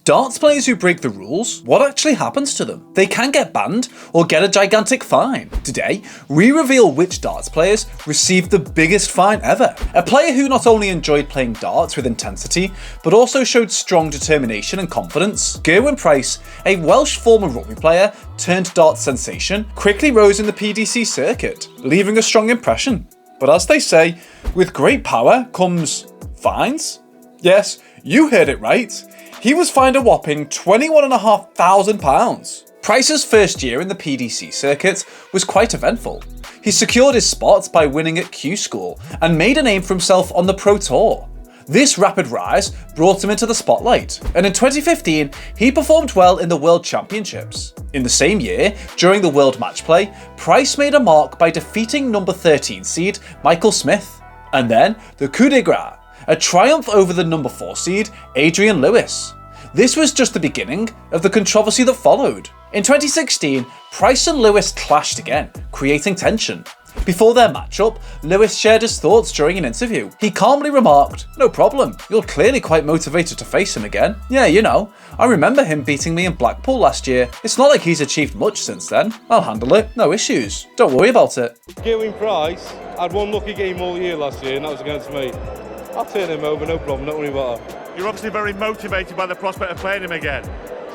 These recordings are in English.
Darts players who break the rules, what actually happens to them? They can get banned or get a gigantic fine. Today, we reveal which darts players received the biggest fine ever. A player who not only enjoyed playing darts with intensity, but also showed strong determination and confidence. Gerwyn Price, a Welsh former rugby player turned darts sensation, quickly rose in the PDC circuit, leaving a strong impression. But as they say, with great power comes fines? Yes, you heard it right. He was fined a whopping £21,500. Price's first year in the PDC circuit was quite eventful. He secured his spot by winning at Q School and made a name for himself on the Pro Tour. This rapid rise brought him into the spotlight, and in 2015 he performed well in the World Championships. In the same year, during the World Match Play, Price made a mark by defeating number 13 seed Michael Smith, and then the coup de grace, a triumph over the number 4 seed Adrian Lewis. This was just the beginning of the controversy that followed. In 2016, Price and Lewis clashed again, creating tension. Before their matchup, Lewis shared his thoughts during an interview. He calmly remarked, "No problem, you're clearly quite motivated to face him again. Yeah, you know, I remember him beating me in Blackpool last year. It's not like he's achieved much since then. I'll handle it, no issues. Don't worry about it." Gerwyn Price had one lucky game all year last year, and that was against me. I'll turn him over, no problem, don't worry about it. You're obviously very motivated by the prospect of playing him again.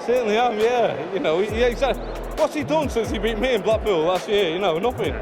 Certainly am, yeah. You know, yeah, exactly. What's he done since he beat me in Blackpool last year? You know, nothing.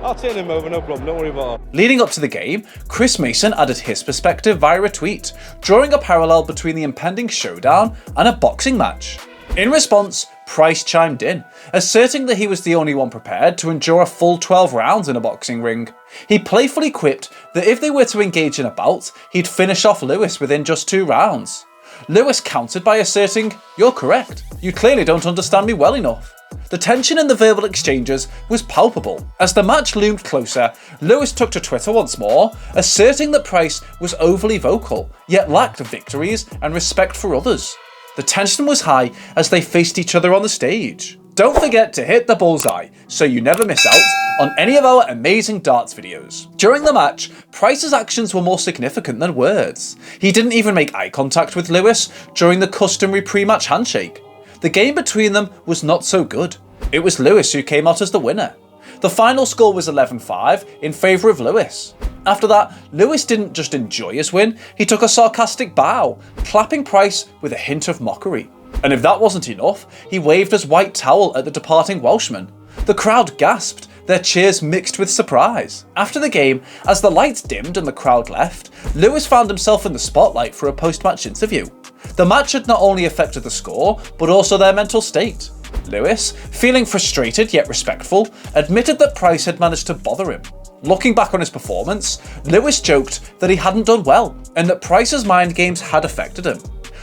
I'll turn him over, no problem, don't worry about it. Leading up to the game, Chris Mason added his perspective via a tweet, drawing a parallel between the impending showdown and a boxing match. In response, Price chimed in, asserting that he was the only one prepared to endure a full 12 rounds in a boxing ring. He playfully quipped that if they were to engage in a bout, he'd finish off Lewis within just 2 rounds. Lewis countered by asserting, "You're correct. You clearly don't understand me well enough." The tension in the verbal exchanges was palpable. As the match loomed closer, Lewis took to Twitter once more, asserting that Price was overly vocal, yet lacked victories and respect for others. The tension was high as they faced each other on the stage. Don't forget to hit the bullseye so you never miss out on any of our amazing darts videos. During the match, Price's actions were more significant than words. He didn't even make eye contact with Lewis during the customary pre-match handshake. The game between them was not so good. It was Lewis who came out as the winner. The final score was 11-5 in favour of Lewis. After that, Lewis didn't just enjoy his win, he took a sarcastic bow, clapping Price with a hint of mockery. And if that wasn't enough, he waved his white towel at the departing Welshman. The crowd gasped, their cheers mixed with surprise. After the game, as the lights dimmed and the crowd left, Lewis found himself in the spotlight for a post-match interview. The match had not only affected the score, but also their mental state. Lewis, feeling frustrated yet respectful, admitted that Price had managed to bother him. Looking back on his performance, Lewis joked that he hadn't done well, and that Price's mind games had affected him.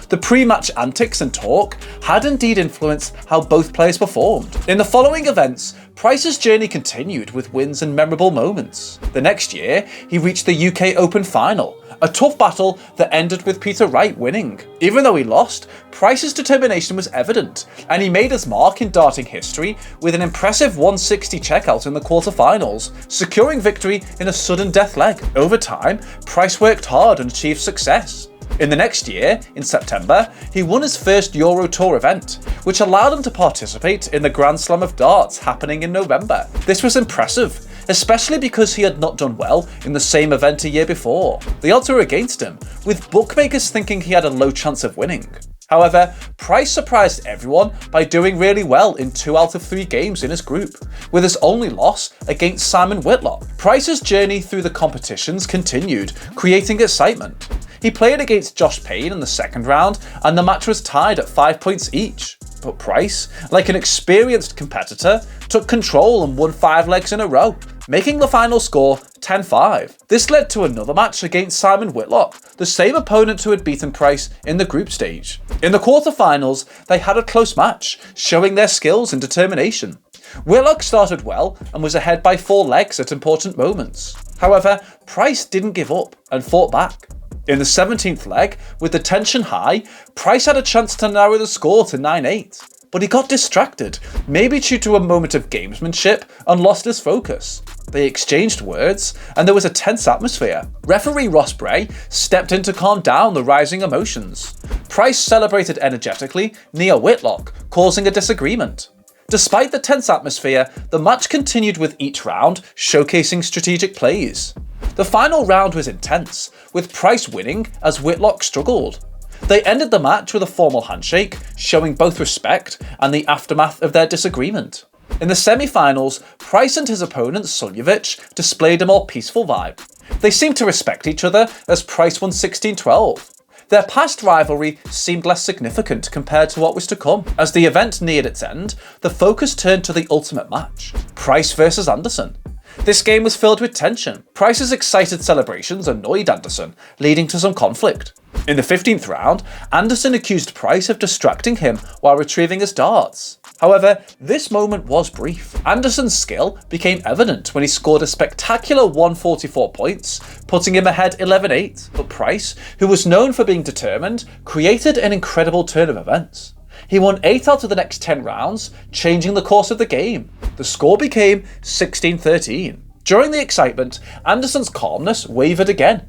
The pre-match antics and talk had indeed influenced how both players performed. In the following events, Price's journey continued with wins and memorable moments. The next year, he reached the UK Open final, a tough battle that ended with Peter Wright winning. Even though he lost, Price's determination was evident, and he made his mark in darting history with an impressive 160 checkout in the quarterfinals, securing victory in a sudden death leg. Over time, Price worked hard and achieved success. In the next year, in September, he won his first Euro Tour event, which allowed him to participate in the Grand Slam of Darts happening in November. This was impressive, especially because he had not done well in the same event a year before. The odds were against him, with bookmakers thinking he had a low chance of winning. However, Price surprised everyone by doing really well in 2 out of 3 games in his group, with his only loss against Simon Whitlock. Price's journey through the competitions continued, creating excitement. He played against Josh Payne in the second round, and the match was tied at 5 points each. But Price, like an experienced competitor, took control and won 5 legs in a row, making the final score 10-5. This led to another match against Simon Whitlock, the same opponent who had beaten Price in the group stage. In the quarterfinals, they had a close match, showing their skills and determination. Whitlock started well and was ahead by 4 legs at important moments. However, Price didn't give up and fought back. In the 17th leg, with the tension high, Price had a chance to narrow the score to 9-8. but he got distracted, maybe due to a moment of gamesmanship, and lost his focus. They exchanged words, and there was a tense atmosphere. Referee Ross Bray stepped in to calm down the rising emotions. Price celebrated energetically near Whitlock, causing a disagreement. Despite the tense atmosphere, the match continued with each round showcasing strategic plays. The final round was intense, with Price winning as Whitlock struggled. They ended the match with a formal handshake, showing both respect and the aftermath of their disagreement. In the semi-finals, Price and his opponent Suljevic displayed a more peaceful vibe. They seemed to respect each other as Price won 16-12. Their past rivalry seemed less significant compared to what was to come. As the event neared its end, the focus turned to the ultimate match, Price versus Anderson. This game was filled with tension. Price's excited celebrations annoyed Anderson, leading to some conflict. In the 15th round, Anderson accused Price of distracting him while retrieving his darts. However, this moment was brief. Anderson's skill became evident when he scored a spectacular 144 points, putting him ahead 11-8. But Price, who was known for being determined, created an incredible turn of events. He won 8 out of the next 10 rounds, changing the course of the game. The score became 16-13. During the excitement, Anderson's calmness wavered again,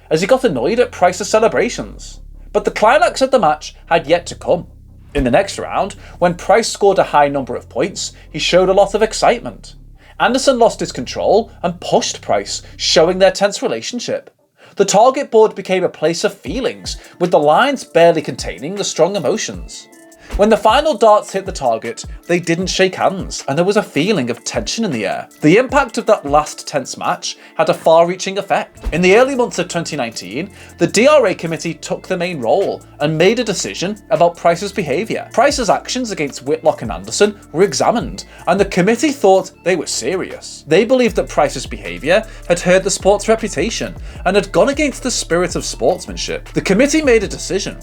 as he got annoyed at Price's celebrations. But the climax of the match had yet to come. In the next round, when Price scored a high number of points, he showed a lot of excitement. Anderson lost his control and pushed Price, showing their tense relationship. The target board became a place of feelings, with the lines barely containing the strong emotions. When the final darts hit the target, they didn't shake hands, and there was a feeling of tension in the air. The impact of that last tense match had a far-reaching effect. In the early months of 2019, the DRA committee took the main role and made a decision about Price's behaviour. Price's actions against Whitlock and Anderson were examined, and the committee thought they were serious. They believed that Price's behaviour had hurt the sport's reputation and had gone against the spirit of sportsmanship. The committee made a decision.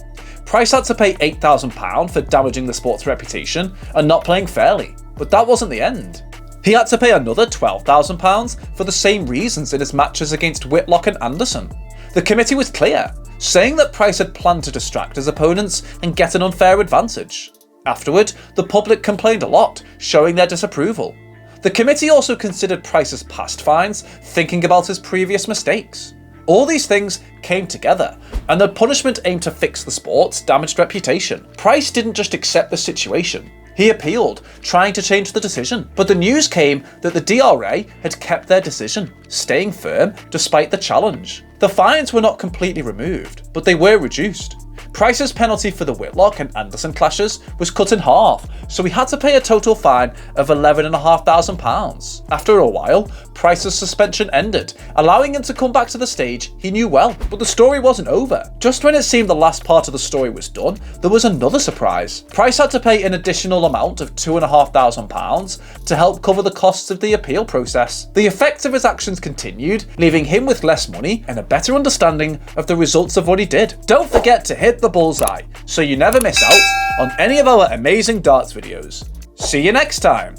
Price had to pay £8,000 for damaging the sport's reputation and not playing fairly, but that wasn't the end. He had to pay another £12,000 for the same reasons in his matches against Whitlock and Anderson. The committee was clear, saying that Price had planned to distract his opponents and get an unfair advantage. Afterward, the public complained a lot, showing their disapproval. The committee also considered Price's past fines, thinking about his previous mistakes. All these things came together, and the punishment aimed to fix the sport's damaged reputation. Price didn't just accept the situation. He appealed, trying to change the decision. But the news came that the DRA had kept their decision, staying firm despite the challenge. The fines were not completely removed, but they were reduced. Price's penalty for the Whitlock and Anderson clashes was cut in half, so he had to pay a total fine of £11,500. After a while, Price's suspension ended, allowing him to come back to the stage he knew well. But the story wasn't over. Just when it seemed the last part of the story was done, there was another surprise. Price had to pay an additional amount of £2,500 to help cover the costs of the appeal process. The effects of his actions continued, leaving him with less money and a better understanding of the results of what he did. Don't forget to hit the bullseye so you never miss out on any of our amazing darts videos. See you next time!